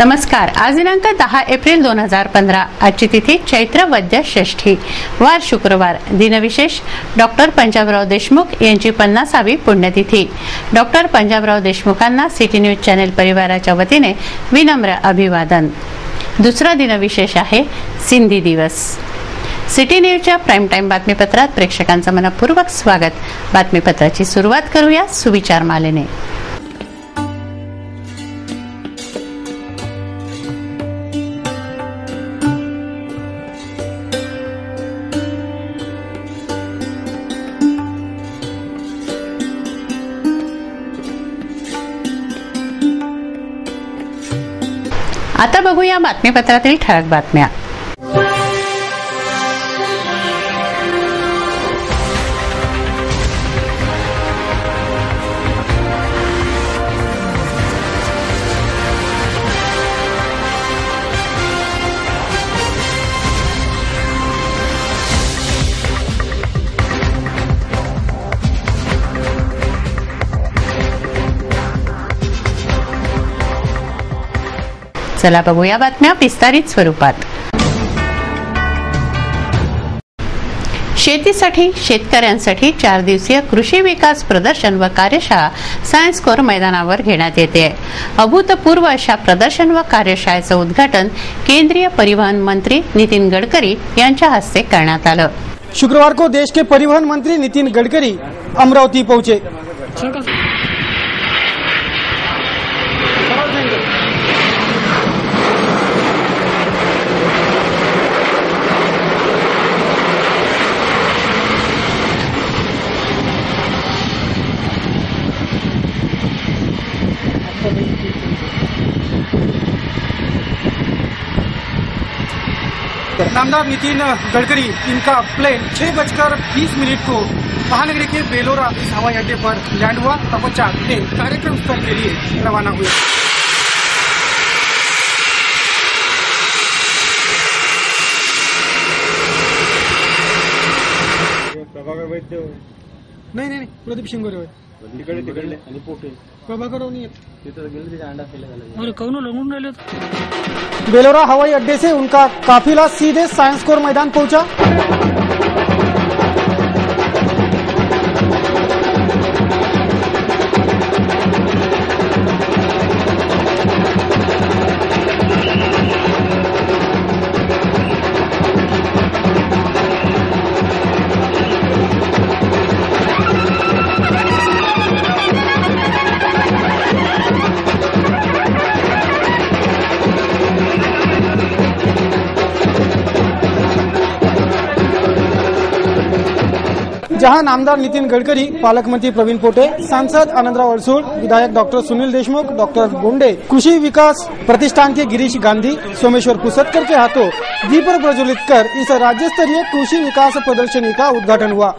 नमस्कार. आज दिनांक 10 एप्रिल 2015. आजची तिथी चैत्र वद्य षष्ठी, वार शुक्रवार. दिनविशेष डॉक्टर पंजाबराव देशमुख यांची 50वी पुण्यतिथी. डॉक्टर पंजाबराव देशमुखांना सिटी न्यूज चॅनल परिवाराच्या वतीने विनम्र अभिवादन. दुसरा दिनविशेष आहे सिंधी दिवस. सिटी न्यूजच्या प्राईम टाइम बातमीपत्रात प्रेक्षकांचं मनपूर्वक स्वागत. बातमीपत्राची सुरुवात करूया सुविचार मालेने. आता बघूया बातमीपत्रातील ठळक बातम्या. चला बघूया बातम्या विस्तारित स्वरूपात. शेतीसाठी शेतकऱ्यांसाठी 4 दिवसीय कृषी विकास प्रदर्शन व कार्यशाळा सायन्स कोर मैदानावर घेण्यात येते. अभूतपूर्व अशा प्रदर्शन व कार्यशाळेचं उद्घाटन केंद्रीय परिवहन मंत्री नितिन गडकरी यांच्या हस्ते करण्यात आलं. शुक्रवार को देश के परिवहन मंत्री नितिन गडकरी अमरावती पहुंचे. नामदार नितिन गडकरी इनका प्लेन 6:20 को महानगरी के बेलोरा इस हवाई अड्डे पर लैंड हुआ. तपश्चात ते कार्यक्रम स्थल के लिए रवाना हुए. प्रभाकर वैद्य नाही प्रदीप शिंगोरे होय. तिकडले आणि पोटे प्रभाकर तिथं गेले त्याच्या अंडा खायला. अरे कौन लगून राहिले. बेलोरा हवाई अड्डे से उनका काफिला सीधे साइंस कोर मैदान पहुंचा. जहां नामदार नितिन गडकरी, पालक मंत्री प्रवीण पोटे, सांसद आनंदराव अडसूळ, विधायक डॉक्टर सुनील देशमुख, डॉक्टर बोंडे, कृषि विकास प्रतिष्ठान के गिरीश गांधी, सोमेश्वर पुसतकर के हाथों दीप प्रज्वलित कर इस राज्य स्तरीय कृषि विकास प्रदर्शनी का उद्घाटन हुआ.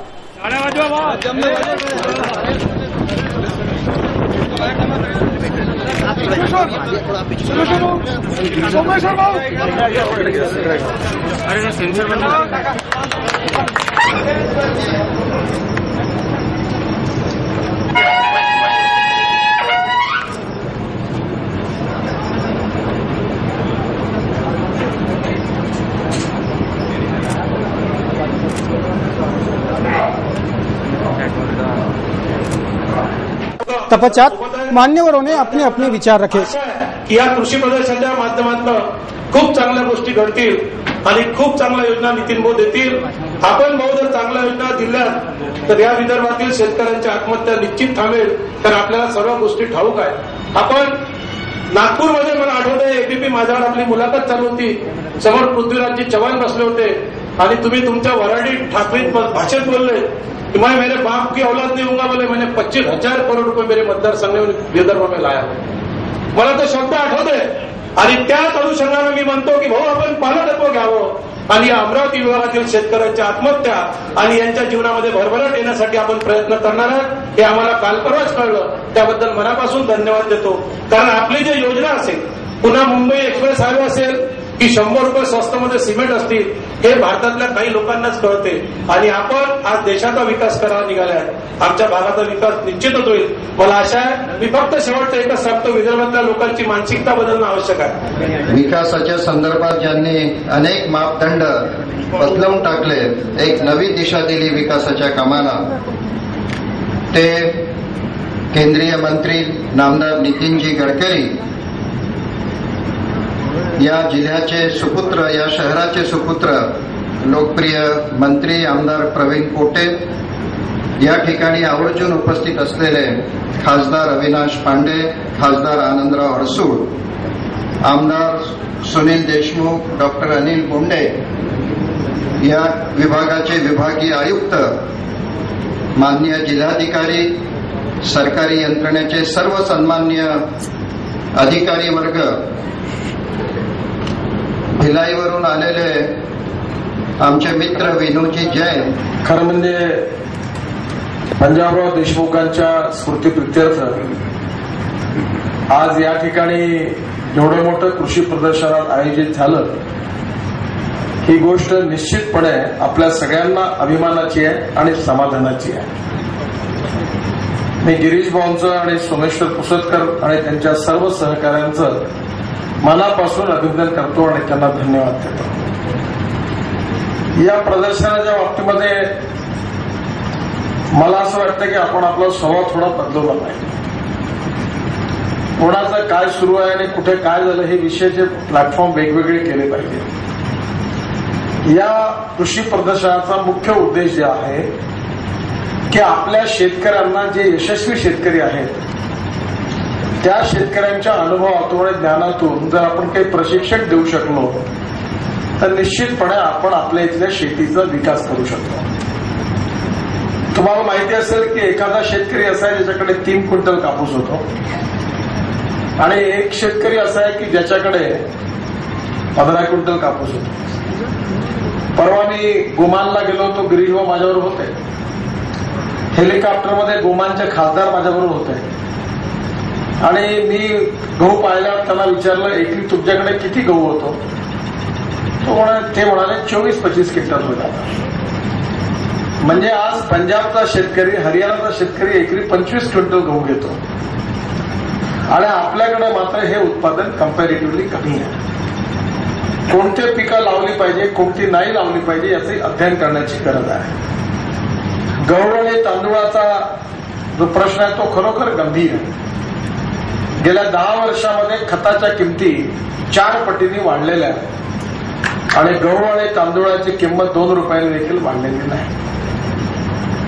तपश्चात मान्यवरों ने अपने अपने विचार रखे. या कृषी प्रदर्शनाच्या माध्यमातून खूप चांगल्या गोष्टी घडतील आणि खूप चांगल्या योजना नितीन भाऊ देतील. आपण भाऊ जर चांगल्या योजना दिल्यात तर या विदर्भातील शेतकऱ्यांची आत्महत्या निश्चित थांबेल. तर आपल्याला सर्व गोष्टी ठाऊक आहे. आपण नागपूरमध्ये मला आठवतंय एबीपी माझ्यावर आपली मुलाखत चालू होती. समोर पृथ्वीराजजी चव्हाण बसले होते आणि तुम्ही तुमच्या वराडी ठाकरीत भाषेत बोलले कि मैं मेरे बाप की औलाद नहीं हूंगा बोले. मैंने 25,000 करोड़ रुपए मेरे मतदारसंघ विदर्भ में लाया. मला तो शब्द आठवतोय आणि त्याच अनुषंगाने मी म्हणतो की भाऊ आपण पालकत्व घ्यावं आणि या अमरावती विभागातील शेतकऱ्यांच्या आत्महत्या आणि यांच्या जीवनामध्ये भरभराट येण्यासाठी आपण प्रयत्न करणार आहोत. हे आम्हाला काल परवाच कळलं. त्याबद्दल मनापासून धन्यवाद देतो. कारण आपली जी योजना असेल, पुन्हा मुंबई एक्सप्रेस हायवे असेल, की 100 रुपये स्वस्तमध्ये सिमेंट असतील हे भारतातल्या काही लोकांनाच कळते आणि आपण आज देशाचा विकास करायला निघालाय. आमच्या भागाचा विकास निश्चितच होईल. मला आशा आहे. मी फक्त शेवटचं एकच सांगतो, विदर्भातल्या लोकांची मानसिकता बदलणं आवश्यक आहे. विकासाच्या संदर्भात ज्यांनी अनेक मापदंड बदलवून टाकले, एक नवी दिशा दिली विकासाच्या कामाला, ते केंद्रीय मंत्री नामदार नितीनजी गडकरी, या जिल्ह्याचे सुपुत्र, या शहराचे सुपुत्र, लोकप्रिय मंत्री आमदार प्रवीण पोटे, या ठिकाणी आवर्जून उपस्थित असलेले खासदार अविनाश पांडे, खासदार आनंदराव अडसूळ, आमदार सुनील देशमुख, डॉक्टर अनिल बोंडे, या विभागाचे विभागीय आयुक्त, माननीय जिल्हाधिकारी, सरकारी यंत्रणेचे सर्व सन्माननीय अधिकारी वर्ग, भिलाईवरून आलेले आमचे मित्र विनोजी जैन. खरं म्हणजे पंजाबराव देशमुखांच्या स्मृतीप्रित्यर्थ आज या ठिकाणी एवढं मोठं कृषी प्रदर्शनात आयोजित झालं, ही गोष्ट निश्चितपणे आपल्या सगळ्यांना अभिमानाची आहे आणि समाधानाची आहे. मी गिरीश भाऊंचं आणि सोमेश्वर पुसदकर आणि त्यांच्या सर्व सहकाऱ्यांचं मनापासून अभिनंदन करतो आणि त्यांना धन्यवाद देतो. या प्रदर्शनाच्या बाबतीमध्ये मला असं वाटतं की आपण आपला स्वभाव थोडा बदलवला पाहिजे. कोणाचं काय सुरू आहे आणि कुठे काय झालं हे विषयाचे प्लॅटफॉर्म वेगवेगळे केले पाहिजे. या कृषी प्रदर्शनाचा मुख्य उद्देश जे आहे की आपल्या शेतकऱ्यांना, जे यशस्वी शेतकरी आहेत, त्या शेतकऱ्यांच्या अनुभवातून आणि ज्ञानातून जर आपण काही प्रशिक्षण देऊ शकलो तर निश्चितपणे आपण आपल्या इथल्या शेतीचा विकास करू शकतो. तुम्हाला माहिती असेल की एखादा शेतकरी असा आहे ज्याच्याकडे 3 क्विंटल कापूस होतो आणि एक शेतकरी असा आहे की ज्याच्याकडे 15 क्विंटल कापूस होतो. परवा मी गोमानला गेलो होतो, गिरीश भाऊ माझ्याबरोबर होते. हेलिकॉप्टरमध्ये गोमानचे खासदार माझ्याबरोबर होते आणि मी गहू पाहिल्यावर त्यांना विचारलं, एकरी तुमच्याकडे किती गहू होतो? ते म्हणाले 24-25 क्विंटल होता. म्हणजे आज पंजाबचा शेतकरी, हरियाणाचा शेतकरी एकरी 25 क्विंटल गहू घेतो आणि आपल्याकडे मात्र हे उत्पादन कम्पॅरेटिव्हली कमी आहे. कोणते पिकं लावली पाहिजे, कोणती नाही लावली पाहिजे याचे अध्ययन करण्याची गरज आहे. गहू आणि तांदूळाचा जो प्रश्न आहे तो खरोखर गंभीर आहे. गेल्या 10 वर्षामध्ये खताच्या किमती 4 पटीने वाढलेल्या आहेत आणि गहू आणि तांदूळाची किंमत 2 रुपयांनी देखील वाढलेली नाही.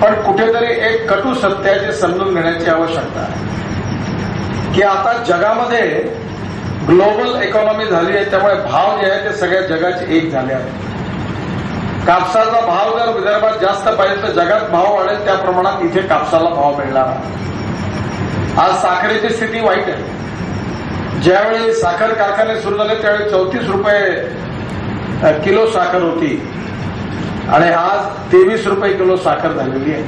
पण कुठेतरी एक कटू सत्याचे समजून घेण्याची आवश्यकता आहे की आता जगामध्ये ग्लोबल इकॉनॉमी झाली आहे, त्यामुळे भाव जे आहे ते सगळ्या जगाचे एक झाले आहेत. कापसाचा भाव जर विदर्भात जास्त पाहिजे तर जगात भाव वाढेल, त्या प्रमाणात इथे कापसाला भाव मिळणार आहे. आज साखरेची स्थिती वाईट आहे. ज्यावेळी साखर कारखाने सुरू झाले त्यावेळी 34 रुपये किलो साखर होती आणि आज 23 रुपये किलो साखर झालेली आहे.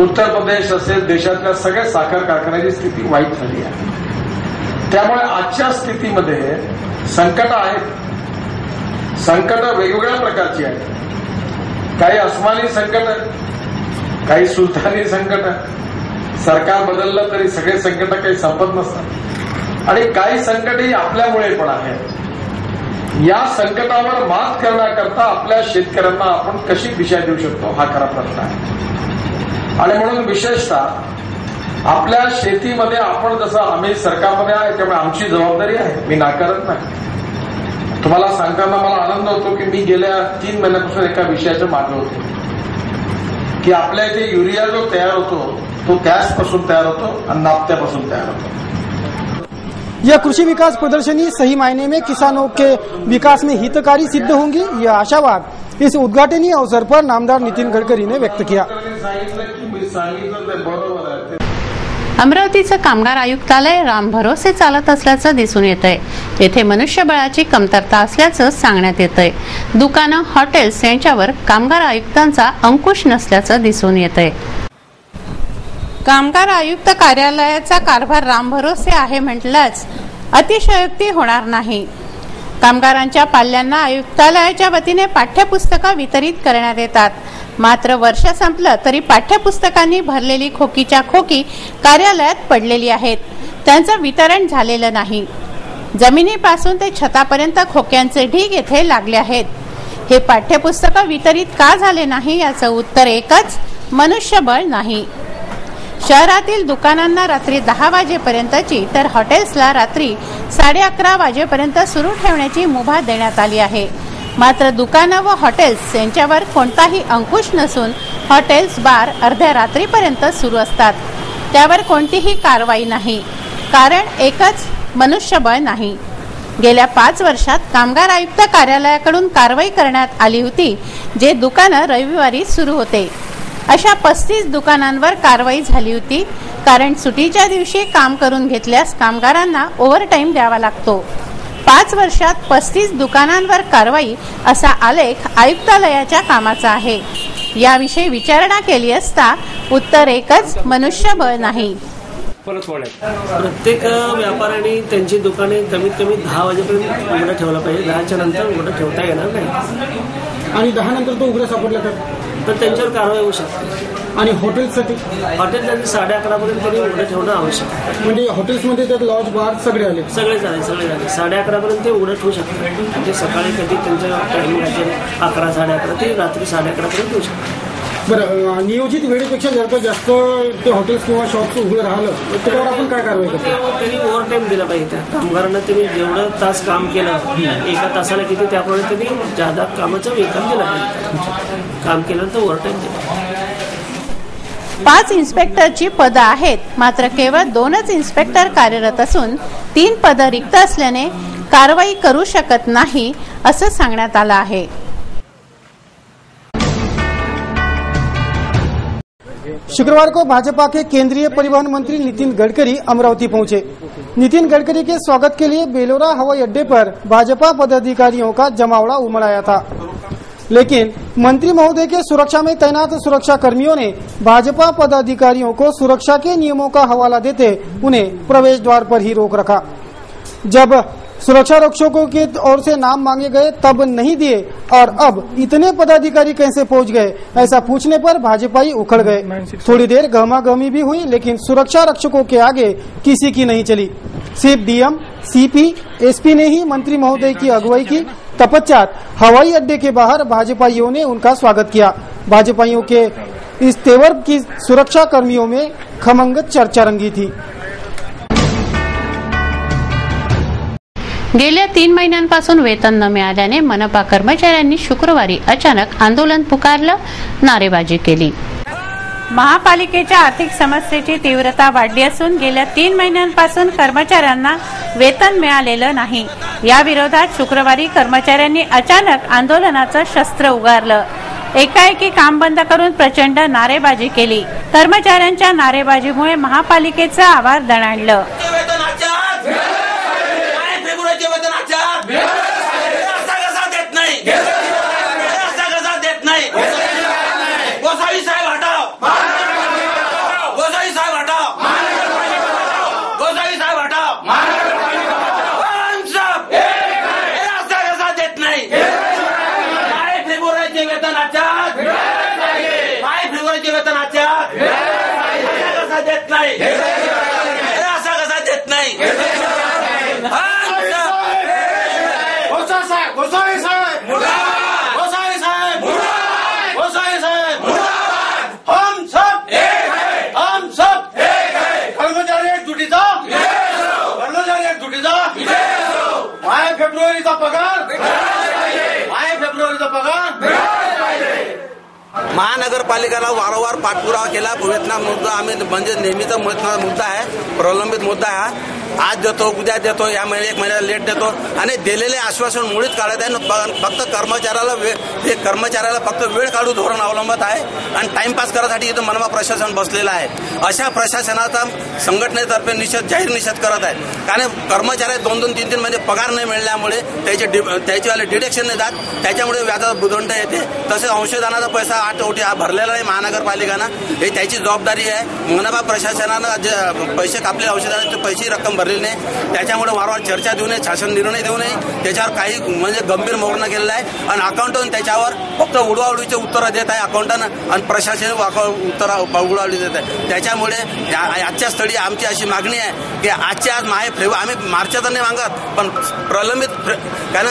उत्तर प्रदेश असेल, देशातल्या सगळ्या साखर कारखान्याची स्थिती वाईट झाली आहे. त्यामुळे आजच्या स्थितीमध्ये संकट आहेत. संकट वेगवेगळ्या प्रकारची आहेत. काही अस्मानी संकट आहेत, काही सुलतानी संकट आहेत. सरकार बदललं तरी सगळे संकट काही संपत नसतात आणि काही संकटही आपल्यामुळे पण आहेत. या संकटावर मात करण्याकरता आपल्या शेतकऱ्यांना आपण कशी दिशा देऊ शकतो हा खरा प्रश्न आहे. आणि म्हणून विशेषतः आपल्या शेतीमध्ये आपण जसं आम्ही सरकारमध्ये आहे त्यामुळे आमची जबाबदारी आहे, मी नाकारत नाही. तुम्हाला सांगताना मला आनंद होतो की मी गेल्या 3 महिन्यापासून एका विषयाच्या मागे होतो की आपल्या इथे युरिया जो तयार होतो तो गैस पासून तैयार होतो आणि नाफ्त्यापासून तैयार होतो. यह कृषि विकास प्रदर्शनी सही मायने में किसानों के विकास में हितकारी सिद्ध होंगी, यह आशावाद इस उद्घाटनी अवसर पर नामदार नितीन गडकरी ने व्यक्त किया. अमरावतीचं कामगार आयुक्तालय रामभरोसे चालत असल्याचं दिसून येतंय. येथे मनुष्यबळाची कमतरता असल्याचं सांगण्यात येतंय. दुकानं, हॉटेल्स यांच्यावर कामगार आयुक्तांचा अंकुश नसल्याचं दिसून येतंय. कामगार आयुक्त कार्यालयाचा कारभार रामभरोसे आहे म्हटल्यास अतिशयोक्ती होणार नाही. कामगारांच्या पाल्यांना आयुक्तालयाच्या वतीने पाठ्यपुस्तकं वितरित करण्यात येतात. मात्र वर्ष संपलं तरी पाठ्यपुस्तकांनी भरलेली खोकीच्या खोकी कार्यालयात पडलेली आहेत. त्यांचं वितरण झालेलं नाही. जमिनीपासून ते छतापर्यंत खोक्यांचे ढीग येथे लागले आहेत. हे पाठ्यपुस्तकं वितरित का झाले नाही याचं उत्तर एकच, मनुष्यबळ नाही. शहरातील दुकानांना रात्री 10 वाजेपर्यंतची तर हॉटेल्सला रात्री 11:30 वाजेपर्यंत सुरू ठेवण्याची मुभा देण्यात आली आहे. मात्र दुकानं व हॉटेल्स यांच्यावर कोणताही अंकुश नसून हॉटेल्स बार अर्ध्या रात्रीपर्यंत सुरू असतात. त्यावर कोणतीही कारवाई नाही. कारण एकच, मनुष्यबळ नाही. गेल्या 5 वर्षात कामगार आयुक्त कार्यालयाकडून कारवाई करण्यात आली होती. जे दुकानं रविवारी सुरू होते अशा 35 दुकानांवर कारवाई झाली होती. कारण सुटीच्या दिवशी काम करून घेतल्यास कामगारांना ओव्हरटाईम द्यावा लागतो. 5 वर्षात 35 दुकानांवर कारवाई असा आलेख आयुक्तालयाच्या कामाचा आहे. याविषयी विचारणा केली असता उत्तर एकच, मनुष्यबळ नाही. प्रत्येक व्यापाऱ्यांनी त्यांची दुकाने कमीत कमी 10 वाजेपर्यंत उघडं ठेवलं पाहिजे. 10च्या नंतर उघडं ठेवता येणार नाही. आणि 10 नंतर तो उघडं सापडला तर त्यांच्यावर कारवाई होऊ शकते. आणि हॉटेल्ससाठी 11:30 पर्यंत तरी उघडं ठेवणं आवश्यक आहे. म्हणजे हॉटेल्समध्ये त्यात लॉज बार सगळे झाले. 11:30 पर्यंत ते उघडं ठेवू शकतात. म्हणजे सकाळी कधी त्यांचं टायमिंग असेल 11, 11:30 ते रात्री 11:30 पर्यंत ठेवू शकतात. बरं, नियोजित वेळेपेक्षा जर का जास्त ते हॉटेल्स किंवा शॉप्स उघडं राहिलं तर त्यावर आपण काय कारवाई करतो? त्यांनी ओव्हरटाईम दिला पाहिजे. त्या कामगारांना त्यांनी जेवढं तास काम केलं, एका तासाला किती, त्याप्रमाणे त्यांनी जादा कामाचं वेतन दिलं पाहिजे. काम केल्यानंतर ओव्हरटाईम दिला. 5 इन्स्पेक्टरची पदं आहेत. मात्र केवळ 2च इन्स्पेक्टर कार्यरत असून 3 पदं रिक्त असल्याने कारवाई करू शकत नाही असं सांगण्यात आलं आहे. शुक्रवार को भाजपा के केंद्रीय परिवहन मंत्री नितिन गडकरी अमरावती पहुंचे. नितिन गडकरी के स्वागत के लिए बेलोरा हवाई अड्डे पर भाजपा पदाधिकारियों का जमावड़ा उमड़ आया था. लेकिन मंत्री महोदय के सुरक्षा में तैनात सुरक्षा कर्मियों ने भाजपा पदाधिकारियों को सुरक्षा के नियमों का हवाला देते उन्हें प्रवेश द्वार पर ही रोक रखा. जब सुरक्षा रक्षकों की ओर से नाम मांगे गए तब नहीं दिए और अब इतने पदाधिकारी कैसे पहुंच गए, ऐसा पूछने पर भाजपाई उखड़ गए. थोड़ी देर गहमागहमी भी हुई लेकिन सुरक्षा रक्षकों के आगे किसी की नहीं चली. सिर्फ डीएम, सीपी, एसपी ने ही मंत्री महोदय की अगुवाई की. तत्पश्चात हवाई अड्डे के बाहर भाजपाइयों ने उनका स्वागत किया. भाजपाइयों के इस तेवर की सुरक्षा कर्मियों में खमंग चर्चा रंगी थी. गेल्या 3 महिन्यांपासून वेतन न मिळाल्याने मनपा कर्मचाऱ्यांनी शुक्रवारी अचानक आंदोलन पुकारलं, नारेबाजी केली. महापालिकेच्या आर्थिक समस्येची तीव्रता वाढली असून गेल्या 3 महिन्यांपासून कर्मचाऱ्यांना वेतन मिळालेलं नाही. या विरोधात शुक्रवारी कर्मचाऱ्यांनी अचानक आंदोलनाचं शस्त्र उगारलं. एकाएकी काम बंद करून प्रचंड नारेबाजी केली. कर्मचाऱ्यांच्या नारेबाजीमुळे महापालिकेचं आवार दणाणलं. महानगरपालिकेला वारंवार पाठपुरावा केला. वेतना मुद्दा आम्ही म्हणजे नेहमीचा मुद्दा आहे, प्रलंबित मुद्दा आहे. आज देतो, उद्या देतो, या महिन्यात 1 महिन्याला लेट देतो आणि दिलेले आश्वासन मुळीच काढत आहे. फक्त कर्मचाऱ्याला फक्त वेळ काढू धोरण अवलंबत आहे आणि टाइमपास करण्यासाठी इथं मनपा प्रशासन बसलेलं आहे. अशा प्रशासनाचा संघटनेतर्फे जाहीर निषेध करत आहे. कारण कर्मचारी 2-2, 3-3 महिने पगार नाही मिळाल्यामुळे त्याचेवाले डिडक्शन नाही जात, त्याच्यामुळे व्याजाचा बुदंड येते. तसेच अंशदानाचा पैसा 8 कोटी हा भरलेला नाही महानगरपालिकांना. हे त्याची जबाबदारी आहे. मनपा प्रशासनानं जे पैसे कापले औषधाचे पैसे रक्कम करलेली नाही. त्याच्यामुळे वारंवार चर्चा देऊ नये, शासन निर्णय देऊ नये, त्याच्यावर काही म्हणजे गंभीर मौन केलेला आहे. आणि अकाउंटंट त्याच्यावर फक्त उडवाउडीचे उत्तरं देत आहे अकाउंटंट, आणि प्रशासन उत्तर उडवाउडी देत आहे. त्याच्यामुळे आजच्या स्थळी आमची अशी मागणी आहे की आजच्या आज आम्ही मार्चचा नाही मागत, पण प्रलंबित कारण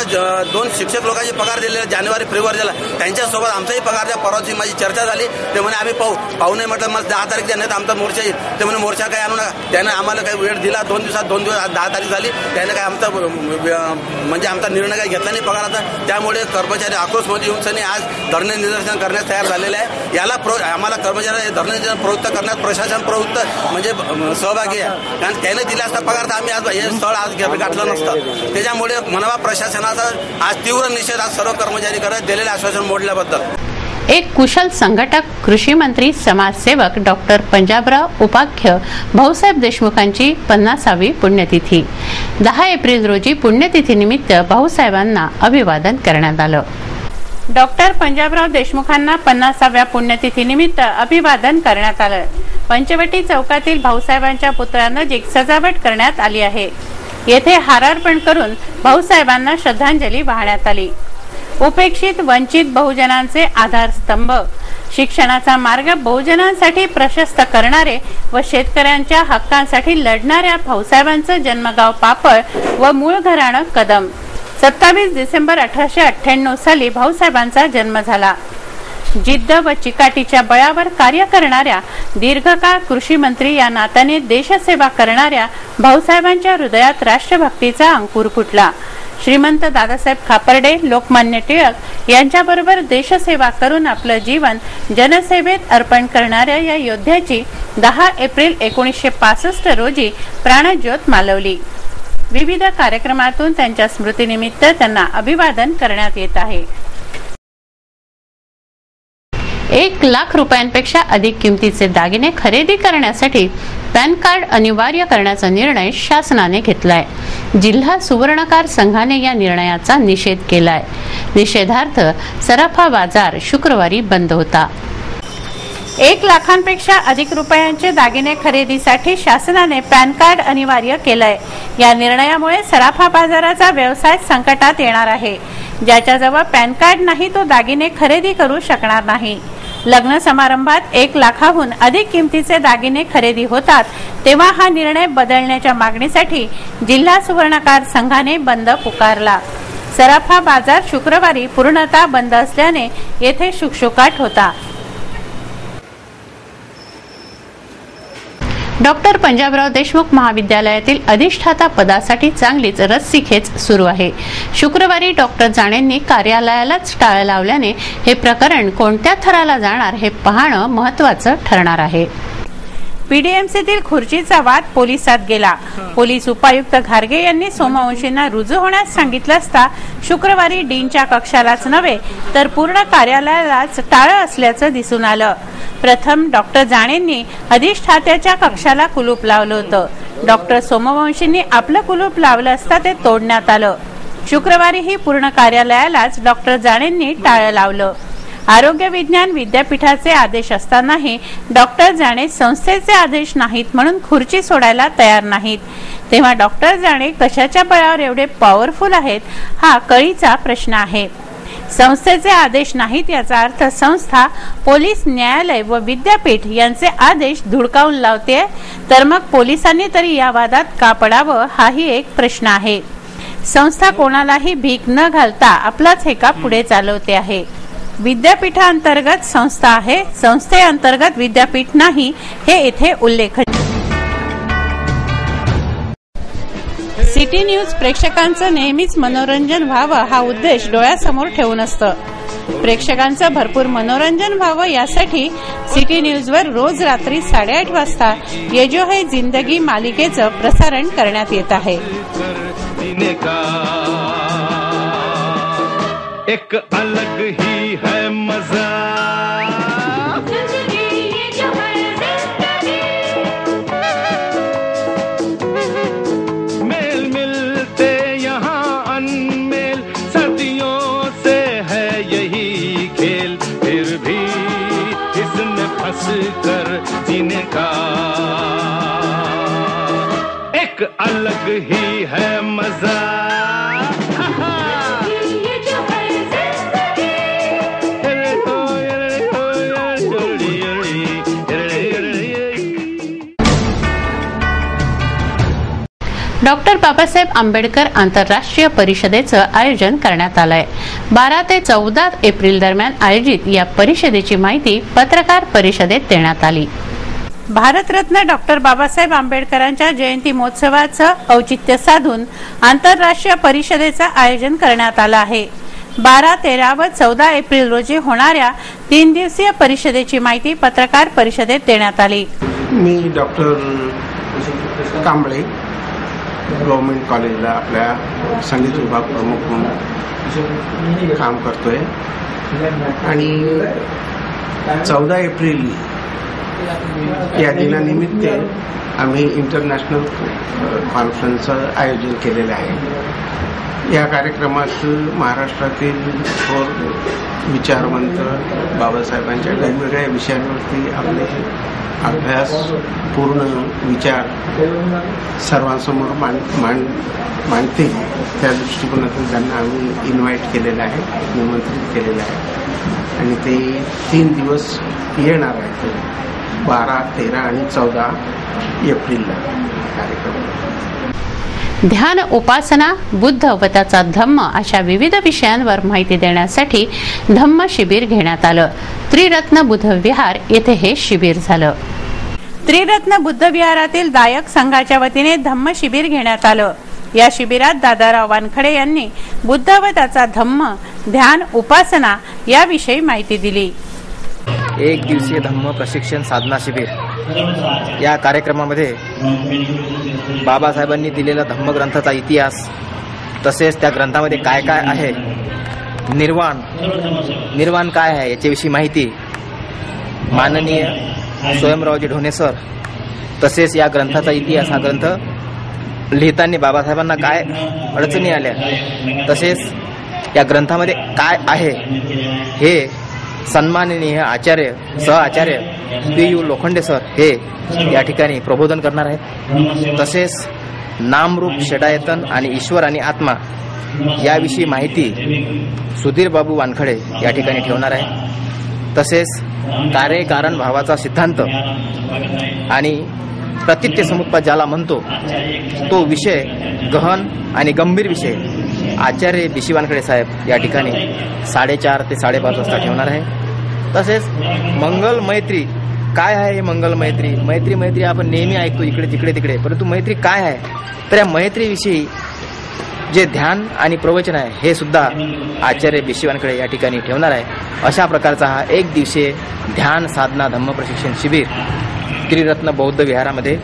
2 शिक्षक लोकांचे पगार दिलेले जानेवारी फेब्रुवारीला, त्यांच्यासोबत आमचाही पगार द्या. परवाची माझी चर्चा झाली, ते म्हणे आम्ही पाहू नाही. म्हटलं मला 10 तारीख देण्यात आमचा मोर्चा येईल. ते म्हणे मोर्चा काही आणू नका. त्यानं आम्हाला काही वेळ दिला, 2 दिवसात 2 दिवस 10 तारीख झाली. त्याने काय आमचा म्हणजे आमचा निर्णय काही घेतला नाही पगाराचा. त्यामुळे कर्मचारी आक्रोशमध्ये येऊन सनी आज धरणे निदर्शन करण्यास तयार झालेले आहे. याला आम्हाला कर्मचारी धरणे निदर्शन प्रवृत्त करण्यात प्रशासन प्रवृत्त म्हणजे सहभागी आहे. कारण त्याने दिला असता पगार तर आम्ही आज हे स्थळ आज गाठलं नसतं. त्याच्यामुळे म्हणावा प्रशासनाचा आज तीव्र निषेध आज सर्व कर्मचारी करत दिलेले आश्वासन मोडल्याबद्दल. एक कुशल संघटक, कृषी मंत्री, समाजसेवक डॉक्टर पंजाबराव उपाख्य भाऊसाहेब देशमुखांची 50वी पुण्यतिथी. 10 एप्रिल रोजी पुण्यतिथीनिमित्त भाऊसाहेबांना अभिवादन करण्यात आलं. डॉक्टर पंजाबराव देशमुखांना 50व्या पुण्यतिथीनिमित्त अभिवादन करण्यात आलं. पंचवटी चौकातील भाऊसाहेबांच्या पुतळ्यानजीक सजावट करण्यात आली आहे. येथे हारार्पण करून भाऊसाहेबांना श्रद्धांजली वाहण्यात आली. उपेक्षित वंचित बहुजनांचे आधारस्तंभ, शिक्षणाचा मार्ग बहुजनांसाठी प्रशस्त करणारे व शेतकऱ्यांच्या हक्कांसाठी लढणाऱ्या भाऊसाहेबांचं जन्मगाव पापळ व मूळ घराणं कदम. 27 डिसेंबर 1898 साली भाऊसाहेबांचा जन्म झाला. जिद्द व चिकाटीच्या बळावर कार्य करणाऱ्या दीर्घकाळ कृषी मंत्री या नात्याने देशसेवा करणाऱ्या भाऊसाहेबांच्या हृदयात राष्ट्रभक्तीचा अंकुर फुटला. श्रीमंत दादासाहेब खापर्डे, लोकमान्य टिळक यांच्याबरोबर देशसेवा करून आपलं जीवन जनसेवेत अर्पण करणाऱ्या या योद्ध्याची 10 एप्रिल 1965 रोजी प्राणज्योत मालवली. विविध कार्यक्रमातून त्यांच्या स्मृतीनिमित्त त्यांना अभिवादन करण्यात येत आहे. 1 लाख रुपयांपेक्षा अधिक किमतीचे दागिने खरेदी करण्यासाठी पॅन कार्ड अनिवार्य करण्याचा निर्णय शासनाने घेतलाय. जिल्हा सुवर्णकार संघाने या निर्णयाचा निषेध केलाय. निषेधार्थ सराफा बाजार शुक्रवारी बंद होता. 1 लाखांपेक्षा अधिक रुपयांचे दागिने खरेदीसाठी शासनाने पॅन कार्ड अनिवार्य केलंय. या निर्णयामुळे सराफा बाजाराचा व्यवसाय संकटात येणार आहे. ज्याच्याजवळ पॅन कार्ड नाही तो दागिने खरेदी करू शकणार नाही. लग्न समारंभात 1 लाखाहून अधिक किमतीचे दागिने खरेदी होतात, तेव्हा हा निर्णय बदलण्याच्या मागणीसाठी जिल्हा सुवर्णकार संघाने बंद पुकारला. सराफा बाजार शुक्रवारी पूर्णतः बंद असल्याने येथे शुकशुकाट होता. डॉक्टर पंजाबराव देशमुख महाविद्यालयातील अधिष्ठाता पदासाठी चांगलीच रस्सीखेच सुरू आहे. शुक्रवारी डॉक्टर जाणेंनी कार्यालयालाच टाळं लावल्याने हे प्रकरण कोणत्या थराला जाणार हे पाहणं महत्त्वाचं ठरणार आहे. पीडीएमसीतील खुर्चीचा वाद पोलिसात गेला. पोलीस उपायुक्त घारगे यांनी सोमवंशींना रुजू होण्यास सांगितलं असता शुक्रवारी डीनच्या कक्षालाच नव्हे तर पूर्ण कार्यालयालाच टाळं असल्याचं दिसून आलं. प्रथम डॉक्टर जाणेंनी अधिष्ठात्याच्या कक्षाला कुलूप लावलं होतं. डॉक्टर सोमवंशींनी आपलं कुलूप लावलं असता ते तोडण्यात आलं. शुक्रवारीही पूर्ण कार्यालयालाच डॉक्टर जाणेंनी टाळं लावलं. आरोग्य विज्ञान विद्यापीठाचे आदेश असतानाही डॉक्टर जाणे संस्थेचे आदेश नाहीत म्हणून खुर्ची सोडायला तयार नाहीत. तेव्हा डॉक्टर जाणे कशाच्या बळावर एवढे पॉवरफुल आहेत हा कळीचा प्रश्न आहे. संस्थेचे आदेश नाहीत याचा अर्थ संस्था, पोलीस, न्यायालय व विद्यापीठ यांचे आदेश धुडकावून लावते, तर मग पोलिसांनी तरी या वादात का पडावं हाही एक प्रश्न आहे. संस्था कोणालाही भीक न घालता आपलाच हेका पुढे चालवते आहे. विद्यापीठांतर्गत संस्था आहे, संस्थेअंतर्गत विद्यापीठ नाही हे येथे उल्लेख. सिटी न्यूज प्रेक्षकांचं नेहमीच मनोरंजन व्हावं हा उद्देश डोळ्यासमोर ठेवून असतं. प्रेक्षकांचं भरपूर मनोरंजन व्हावं यासाठी सिटी न्यूजवर रोज रात्री 8:30 वाजता ये जो है जिंदगी मालिकेचं प्रसारण करण्यात येत आहे. एक अलग ही है मजा, मेल मिलते यहाँ अनमेल, सर्दियों से है यही खेल, फिर भी इसमें फंस कर जीने का एक अलग अलग ही है मजा। डॉक्टर बाबासाहेब आंबेडकर आंतरराष्ट्रीय परिषदेचं आयोजन करण्यात आलंय। 12 ते 14 एप्रिल दरम्यान आयोजित या परिषदेची माहिती पत्रकार परिषदेत देण्यात आली। भारतरत्न डॉक्टर बाबासाहेब आंबेडकरांच्या जयंती महोत्सवाचं औचित्य साधून आंतरराष्ट्रीय परिषदेचं आयोजन करण्यात आलं आहे। 12, 13 व 14 एप्रिल रोजी होणाऱ्या 3 दिवसीय परिषदेची माहिती पत्रकार परिषदेत देण्यात आली। मी डॉक्टर कांबळे गव्हर्नमेंट कॉलेजला आपल्या संगीत विभाग प्रमुख म्हणून काम करतोय आणि 14 एप्रिल या दिनानिमित्त आम्ही इंटरनॅशनल कॉन्फरन्सचं आयोजन केलेलं आहे। या कार्यक्रमात महाराष्ट्रातील थोर विचारवंत बाबासाहेबांच्या वेगवेगळ्या विषयांवरती आपले अभ्यास पूर्ण विचार सर्वांसमोर मांडतील त्या दृष्टिकोनातून त्यांना आम्ही इन्व्हाइट केलेलं आहे, निमंत्रित केलेलं आहे आणि ते 3 दिवस येणार आहेत 12, 13 आणि 14 एप्रिलला कार्यक्रम। ध्यान, उपासना, बुद्ध व त्याचा धम्म अशा विविध विषयांवर माहिती देण्यासाठी धम्म शिबिर घेण्यात आलं। त्रिरत्न बुद्ध विहार येथे हे शिबिर झालं। त्रिरत्न बुद्ध विहारातील दायक संघाच्या वतीने धम्म शिबिर घेण्यात आलं। या शिबिरात दादाराव वानखडे यांनी बुद्ध व त्याचा धम्म, ध्यान, उपासना याविषयी माहिती दिली। 1 दिवसीय धम्म प्रशिक्षण साधना शिबिर या कार्यक्रमामध्ये बाबासाहेबांनी दिलेला धम्मग्रंथाचा इतिहास, तसेच त्या ग्रंथामध्ये काय काय आहे, निर्वाण काय आहे याच्याविषयी माहिती माननीय स्वयंरावजी ढोणे सर, तसेच या ग्रंथाचा इतिहास, हा ग्रंथ लिहिताना बाबासाहेबांना काय अडचणी आल्या, तसेच या ग्रंथामध्ये काय आहे हे सन्माननीय आचार्य सहआचार्य पी.यू. लोखंडे सर हे या ठिकाणी प्रबोधन करणार आहेत। तसेच नामरूप, षडायतन आणि ईश्वर आणि आत्मा याविषयी माहिती सुधीर बाबू वानखडे या ठिकाणी ठेवणार आहे। तसेच कार्य कारण भावाचा सिद्धांत आणि प्रतित्य समुत्पाद ज्याला म्हणतो तो विषय, गहन आणि गंभीर विषय आचार्य बी.सी. वानखडे साहेब या ठिकाणी 4:30 ते 5:30 वाजता ठेवणार आहे। तसेच मंगल मैत्री काय आहे, मंगल मैत्री आपण नेहमी ऐकतो इकडे तिकडे, परंतु मैत्री काय आहे, तर या मैत्रीविषयी जे ध्यान आणि प्रवचन आहे हे सुद्धा आचार्य बी.सी. वानखडे या ठिकाणी ठेवणार आहे। अशा प्रकारचा हा 1 दिवसीय ध्यान साधना धम्म प्रशिक्षण शिबिर त्रिरत्न बौद्ध विहारामध्ये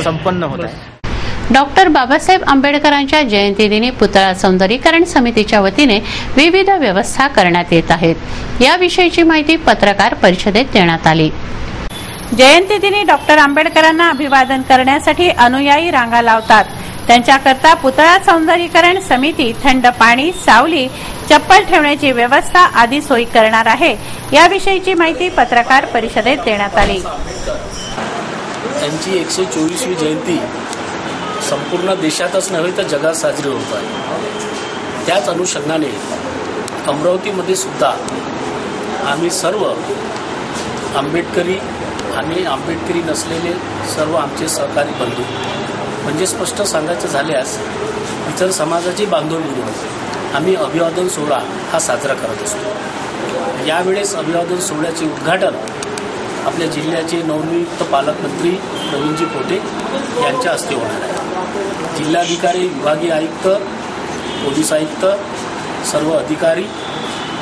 संपन्न होत आहे। डॉक्टर बाबासाहेब आंबेडकरांच्या जयंतीदिनी पुतळा सौंदर्यीकरण समितीच्या वतीने विविध व्यवस्था करण्यात येत आहेत। याविषयीची माहिती पत्रकार परिषदेत देण्यात आली। जयंतीदिनी डॉक्टर आंबेडकरांना अभिवादन करण्यासाठी अनुयायी रांगा लावतात। त्यांच्याकरता पुतळा सौंदर्यीकरण समिती थंड पाणी, सावली, चप्पल ठेवण्याची व्यवस्था आदी सोयी करणार आहे। याविषयीची माहिती पत्रकार परिषदेत देण्यात आली। त्यांची 124वी जयंती संपूर्ण देशातच नव्हे तर जगात साजरी होत आहे। त्याच अनुषंगाने अमरावतीमध्ये सुद्धा आम्ही सर्व आंबेडकरी आणि आंबेडकरी नसलेले सर्व आमचे सहकारी बंधू, म्हणजे स्पष्ट सांगायचं झाल्यास इतर समाजाची बांधव मिळून आम्ही अभिवादन सोहळा हा साजरा करत असतो। यावेळेस अभिवादन सोहळ्याचे उद्घाटन आपल्या जिल्ह्याचे नवनियुक्त पालकमंत्री प्रवीणजी पोटे यांच्या हस्ते होणार आहे। जिल्हाधिकारी, विभागीय आयुक्त, पोलीस आयुक्त, सर्व अधिकारी,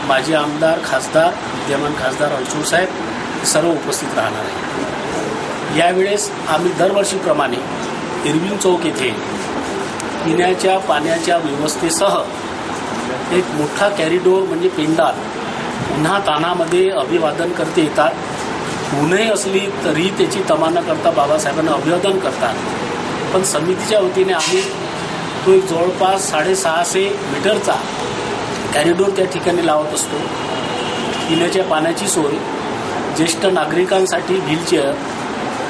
माजी आमदार, खासदार, विद्यमान खासदार अडसूळ साहेब सर्व उपस्थित राहणार आहे। यावेळेस आम्ही दरवर्षीप्रमाणे इरविंग चौक येथे पिण्याच्या पाण्याच्या व्यवस्थेसह एक मोठा कॅरिडोर म्हणजे पेंडाल उन्हा तानामध्ये अभिवादन करते येतात। ऊनही असली तरी त्याची तमा न करता बाबासाहेबांना अभिवादन करतात। पण समितीच्या वतीने आम्ही तो एक जवळपास 650 मीटरचा कॅरिडोर त्या ठिकाणी लावत असतो। पिण्याच्या पाण्याची सोय, ज्येष्ठ नागरिकांसाठी व्हीलचेअर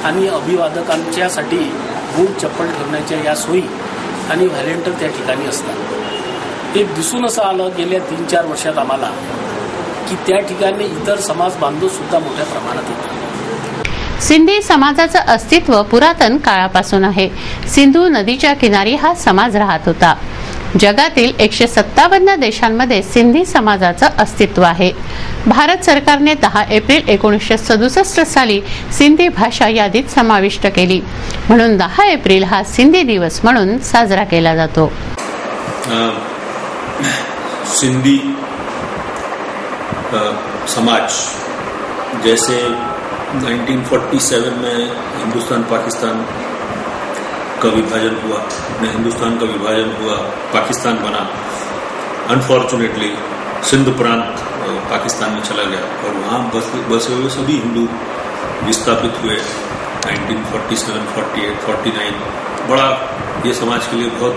आणि अभिवादकांच्यासाठी बूट चप्पल ठेवण्याच्या या सोयी आणि व्हॉलेंटियर त्या ठिकाणी असतात. ते दिसून असं आलं गेल्या 3-4 वर्षात आम्हाला की त्या ठिकाणी इतर समाज बांधव सुद्धा मोठ्या प्रमाणात येतात. सिंधी समाजाचं अस्तित्व पुरातन काळापासून आहे. सिंधू नदीच्या किनारी हा समाज राहत होता. जगातील 157 देशांमध्ये सिंधी समाजाचं अस्तित्व आहे. भारत सरकारने 10 एप्रिल 1967 साली सिंधी भाषा यादीत समाविष्ट केली. म्हणून 10 एप्रिल हा सिंधी दिवस म्हणून साजरा केला जातो. सिंधी समाज जैसे 1947 में हिंदुस्तान पाकिस्तान का विभाजन हुआ, हिंदुस्तान का विभाजन हुआ, पाकिस्तान बना. अनफॉर्चुनेटली सिंध प्रांत पाकिस्तान में चला गया और वहाँ बसे हुए सभी हिंदू विस्थापित हुए. 1947, 48, 49 बड़ा ये समाज के लिए बहुत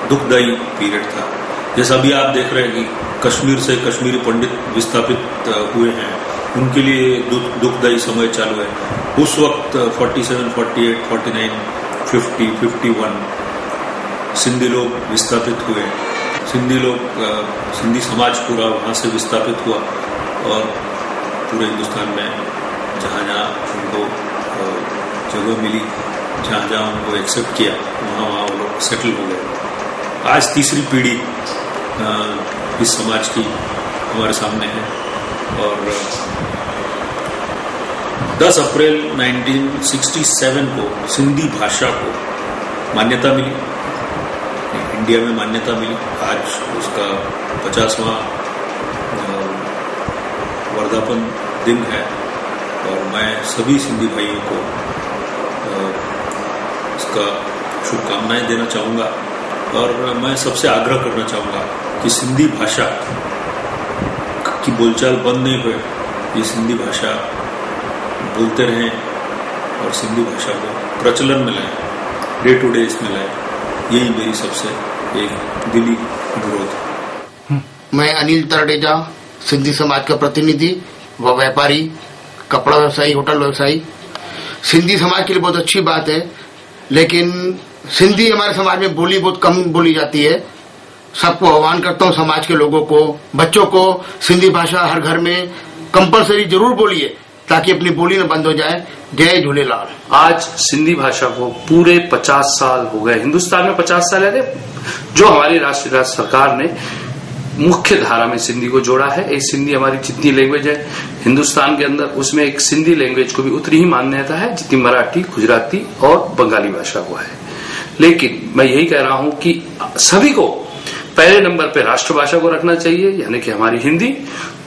दुखदायी पीरियड था. जैसा अभी आप देख रहे हैं कि कश्मीर से कश्मीरी पंडित विस्थापित हुए हैं, उनके लिए दुखदायी समय चालू है. उस वक्त 47, 48, 49, 50, 51 सिंधी लोग विस्थापित हुए. सिंधी समाज पूरा वहाँ से विस्थापित हुआ और पूरे हिंदुस्तान में जहाँ जहाँ उनको जगह मिली, जहाँ जहाँ उनको एक्सेप्ट किया, वहाँ वो लोग सेटल हो गए. आज तीसरी पीढ़ी इस समाज की हमारे सामने है और 10 अप्रैल 1967 को सिंधी भाषा को मान्यता मिली, इंडिया में मान्यता मिली. आज उसका 50वां वर्धापन दिन है और मैं सभी सिंधी भाइयों को इसका शुभकामनाएं देना चाहूँगा और मैं सबसे आग्रह करना चाहूँगा कि सिंधी भाषा की बोलचाल बंद नहीं हुए. ये सिंधी भाषा बोलते रहें और सिंधी भाषा को प्रचलन में लाएं, डे टू डे इसमें लाएं. यही मेरी सबसे एक दिली अनुरोध है. मैं अनिल तरडेजा, सिंधी समाज का प्रतिनिधि व व्यापारी, कपड़ा व्यवसायी, होटल व्यवसायी. सिंधी समाज के लिए बहुत अच्छी बात है, लेकिन सिंधी हमारे समाज में बोली बहुत कम बोली जाती है. सबको आह्वान करता हूँ, समाज के लोगों को, बच्चों को सिंधी भाषा हर घर में कंपलसरी जरूर बोलिए ताकि अपनी बोली न बंद हो जाए. जय झूलेलाल. आज सिंधी भाषा को पूरे 50 साल हो गए. हिंदुस्तान में 50 साल है जो हमारी राष्ट्रीय सरकार ने मुख्य धारा में सिंधी को जोड़ा है. एक सिंधी हमारी जितनी लैंग्वेज है हिंदुस्तान के अंदर, उसमें एक सिंधी लैंग्वेज को भी उतनी ही मान्यता है जितनी मराठी, गुजराती और बंगाली भाषा को है. लेकिन मैं यही कह रहा हूं कि सभी को पहले नंबर पे राष्ट्रभाषा को रखना चाहिए, यानी कि हमारी हिंदी.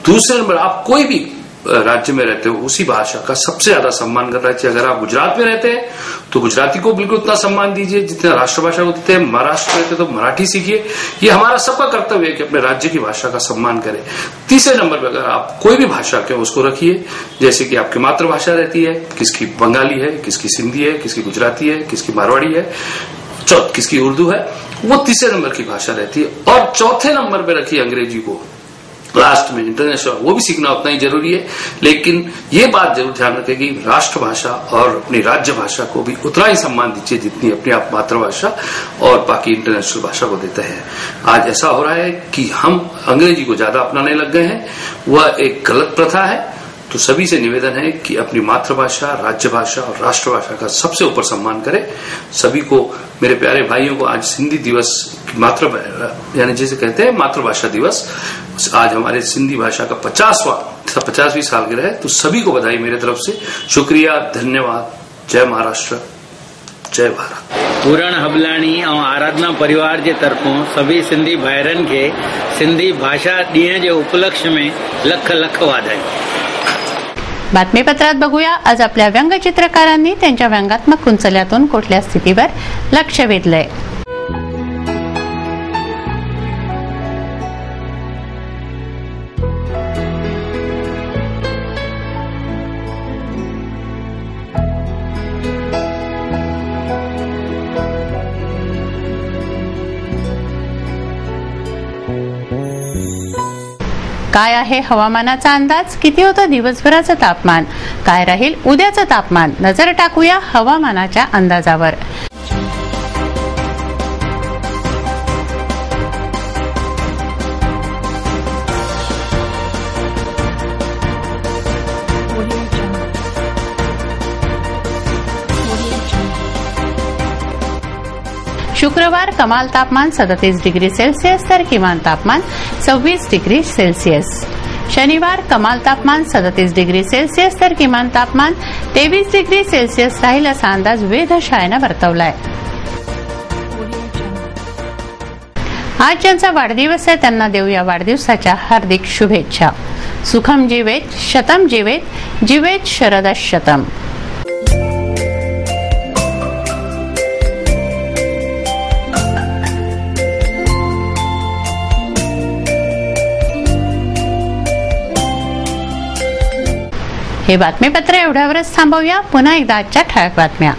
दूसरे नंबर आप कोई भी राज्य में रहते हो उसी भाषा का सबसे ज्यादा सम्मान करना चाहिए. अगर आप गुजरात में रहते हैं तो गुजराती को बिल्कुल उतना सम्मान दीजिए जितना राष्ट्रभाषा को देते हैं. महाराष्ट्र रहते तो मराठी सीखिए. ये हमारा सबका कर्तव्य है कि अपने राज्य की भाषा का सम्मान करें. तीसरे नंबर पर अगर आप कोई भी भाषा के उसको रखिए, जैसे कि आपकी मातृभाषा रहती है, किसकी बंगाली है, किसकी सिंधी है, किसकी गुजराती है, किसकी मारवाड़ी है, किसकी उर्दू है, वो तीसरे नंबर की भाषा रहती है. और चौथे नंबर पे रखिए अंग्रेजी को लास्ट में. इंटरनेशनल वो भी सीखना उतना ही जरूरी है, लेकिन ये बात जरूर ध्यान रखें कि राष्ट्रभाषा और अपनी राज्य भाषा को भी उतना ही सम्मान दीजिए जितनी अपनी आप मातृभाषा और बाकी इंटरनेशनल भाषा को देते हैं. आज ऐसा हो रहा है कि हम अंग्रेजी को ज्यादा अपनाने लग गए हैं. वह एक गलत प्रथा है. तो सभी से निवेदन है कि अपनी मातृभाषा, राज्य भाषा और राष्ट्रभाषा का सबसे ऊपर सम्मान करें. सभी को, मेरे प्यारे भाइयों को, आज सिंधी दिवस यानी जिसे कहते हैं मातृभाषा दिवस, आज हमारे सिंधी भाषा का 50वीं सालगिरह है. तो सभी को बधाई मेरे तरफ से. शुक्रिया, धन्यवाद. जय महाराष्ट्र, जय भारत. पूरण हबलाणी और आराधना परिवार के तरफों सभी सिंधी भाइरनि खे सिंधी भाषा ॾींहं जे उपलक्ष्य में लख लख वाधाई. बातमीपत्रात बघूया आज आपल्या व्यंगचित्रकारांनी त्यांच्या व्यंगात्मक कुंचल्यातून कुठल्या स्थितीवर लक्ष वेधलंय. काय आहे हवामानाचा अंदाज? किती होतं दिवसभराचं तापमान? काय राहील उद्याचं तापमान? नजर टाकूया हवामानाच्या अंदाजावर. शुक्रवार कमाल तापमान 37 डिग्री सेल्सिअस तर किमान तापमान 26 डिग्री सेल्सिअस. शनिवार कमाल तापमान 37 डिग्री सेल्सिअस तर किमान तापमान 23 डिग्री सेल्सिअस राहील असा अंदाज वेधशाळेनं वर्तवलाय. आज ज्यांचा वाढदिवस आहे त्यांना देऊया वाढदिवसाच्या हार्दिक शुभेच्छा. सुखम जीवेत, शतम जीवेत, जीवेत शरद शतम. हे बातमीपत्र एवढ्यावरच थांबवूया. पुन्हा एकदा आजच्या ठळक बातम्या.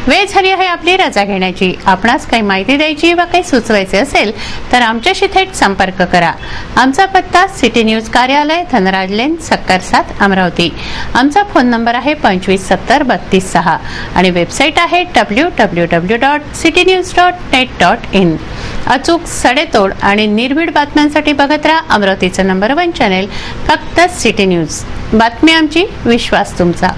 वेळ झाली आहे आपली रजा घेण्याची. आपणास काही माहिती द्यायची व काही सुचवायचे असेल तर आमच्याशी थेट संपर्क करा. आमचा पत्ता सिटी न्यूज कार्यालय, धनराज लेन, सक्कर 7, अमरावती. आमचा फोन नंबर आहे 2570-32-6 आणि वेबसाईट आहे www.citynews.net.in. अचूक, सडेतोड आणि निर्भीड बातम्यांसाठी बघत राहा अमरावतीचं नंबर 1 चॅनेल फक्त सिटी न्यूज. बातमी आमची, विश्वास तुमचा.